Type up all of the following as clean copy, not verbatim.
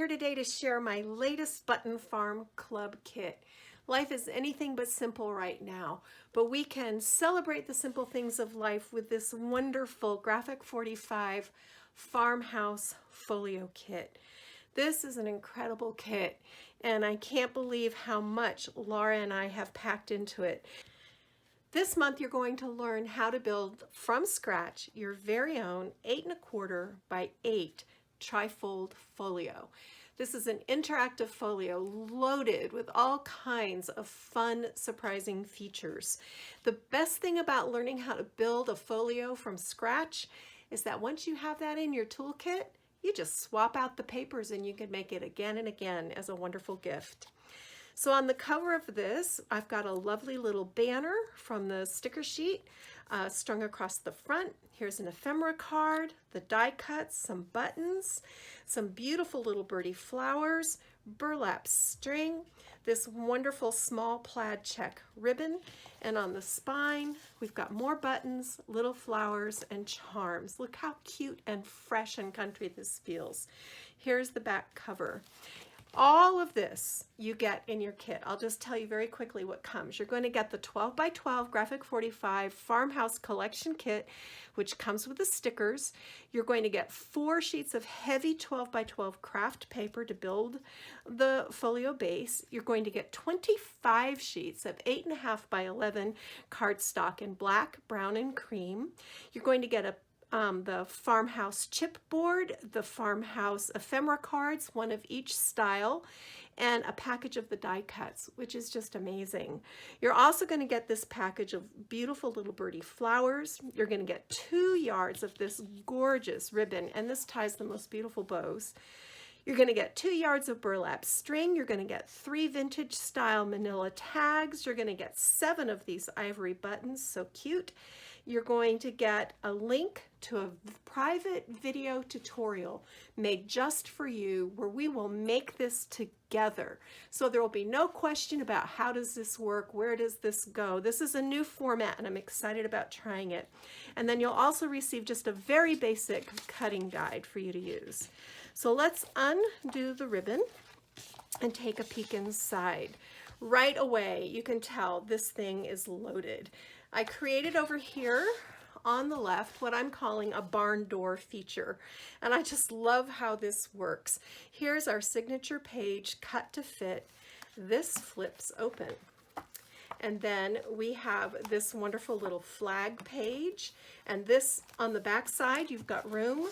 here today to share my latest Button Farm Club kit. Life is anything but simple right now, but we can celebrate the simple things of life with this wonderful Graphic 45 Farmhouse Folio Kit. This is an incredible kit, and I can't believe how much Laura and I have packed into it. This month you're going to learn how to build from scratch your very own 8 1/4 by 8 trifold folio. This is an interactive folio loaded with all kinds of fun, surprising features. The best thing about learning how to build a folio from scratch is that once you have that in your toolkit, you just swap out the papers and you can make it again and again as a wonderful gift. So on the cover of this, I've got a lovely little banner from the sticker sheet strung across the front. Here's an ephemera card, the die cuts, some buttons, some beautiful little birdie flowers, burlap string, this wonderful small plaid check ribbon, and on the spine, we've got more buttons, little flowers, and charms. Look how cute and fresh and country this feels. Here's the back cover. All of this you get in your kit. I'll just tell you very quickly what comes. You're going to get the 12 by 12 Graphic 45 Farmhouse Collection Kit, which comes with the stickers. You're going to get 4 sheets of heavy 12 by 12 craft paper to build the folio base. You're going to get 25 sheets of 8 1/2 by 11 cardstock in black, brown, and cream. You're going to get the Farmhouse Chipboard, the Farmhouse Ephemera Cards, one of each style, and a package of the die cuts, which is just amazing. You're also going to get this package of beautiful little birdie flowers. You're going to get 2 yards of this gorgeous ribbon, and this ties the most beautiful bows. You're going to get 2 yards of burlap string. You're going to get 3 vintage style manila tags. You're going to get 7 of these ivory buttons, so cute. You're going to get a link to a private video tutorial made just for you where we will make this together. So there will be no question about how does this work, where does this go. This is a new format and I'm excited about trying it. And then you'll also receive just a very basic cutting guide for you to use. So let's undo the ribbon and take a peek inside. Right away, you can tell this thing is loaded. I created over here on the left what I'm calling a barn door feature, and I just love how this works. Here's our signature page cut to fit. This flips open. And then we have this wonderful little flag page, and this on the back side you've got room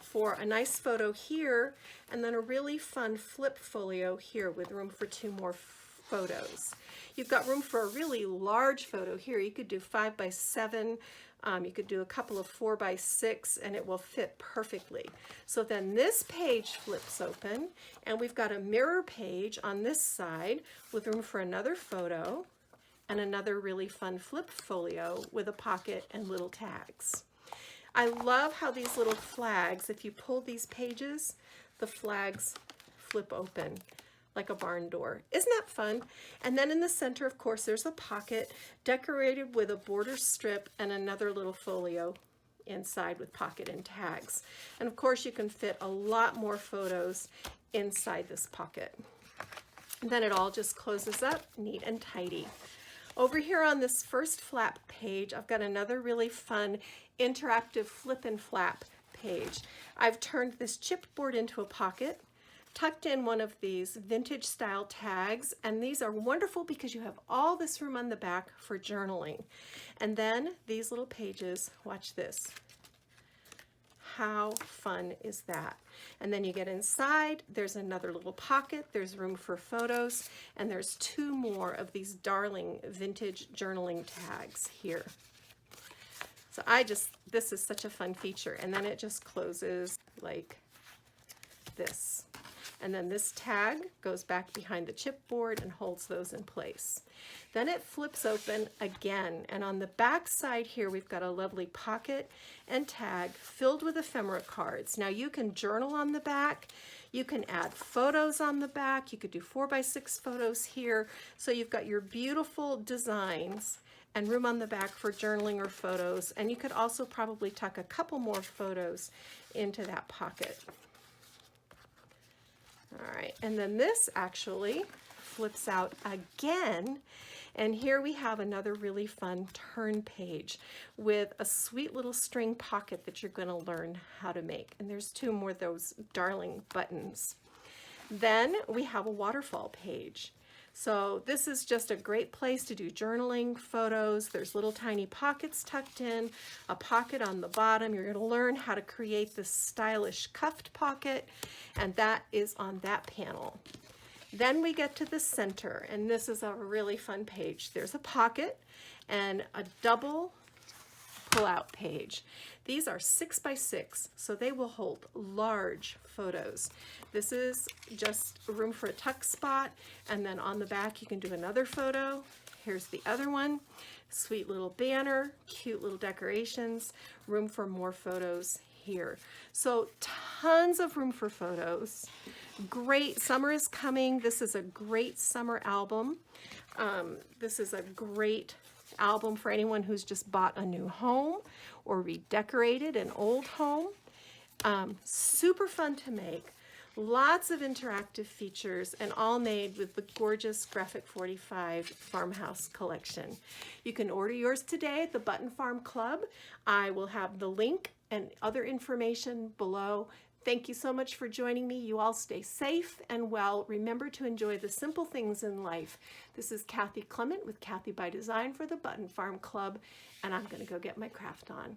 for a nice photo here, and then a really fun flip folio here with room for 2 more photos. You've got room for a really large photo here. You could do 5 by 7, you could do a couple of 4 by 6, and it will fit perfectly. So then this page flips open, and we've got a mirror page on this side with room for another photo and another really fun flip folio with a pocket and little tags. I love how these little flags, if you pull these pages, the flags flip open like a barn door. Isn't that fun? And then in the center, of course, there's a pocket decorated with a border strip and another little folio inside with pocket and tags. And of course, you can fit a lot more photos inside this pocket. And then it all just closes up neat and tidy. Over here on this first flap page, I've got another really fun interactive flip and flap page. I've turned this chipboard into a pocket, tucked in one of these vintage style tags, and these are wonderful because you have all this room on the back for journaling. And then these little pages, watch this. How fun is that? And then you get inside, there's another little pocket, there's room for photos, and there's 2 more of these darling vintage journaling tags here. So this is such a fun feature. And then it just closes like this. And then this tag goes back behind the chipboard and holds those in place. Then it flips open again, and on the back side here we've got a lovely pocket and tag filled with ephemera cards. Now you can journal on the back, you can add photos on the back, you could do 4 by 6 photos here, so you've got your beautiful designs and room on the back for journaling or photos, and you could also probably tuck a couple more photos into that pocket. All right, and then this actually flips out again. And here we have another really fun turn page with a sweet little string pocket that you're going to learn how to make. And there's two more of those darling buttons. Then we have a waterfall page. So this is just a great place to do journaling, photos. There's little tiny pockets tucked in, a pocket on the bottom. You're going to learn how to create this stylish cuffed pocket, and that is on that panel. Then we get to the center, and this is a really fun page. There's a pocket and a double pull-out page. These are 6 by 6, so they will hold large photos. This is just room for a tuck spot, and then on the back you can do another photo. Here's the other one. Sweet little banner, cute little decorations, room for more photos here. So tons of room for photos. Great, summer is coming. This is a great summer album. This is a great album for anyone who's just bought a new home or redecorated an old home. Super fun to make. Lots of interactive features, and all made with the gorgeous Graphic 45 Farmhouse collection. You can order yours today at the Button Farm Club. I will have the link and other information below. Thank you so much for joining me. You all stay safe and well. Remember to enjoy the simple things in life. This is Kathy Clement with Kathy by Design for the Button Farm Club, and I'm going to go get my craft on.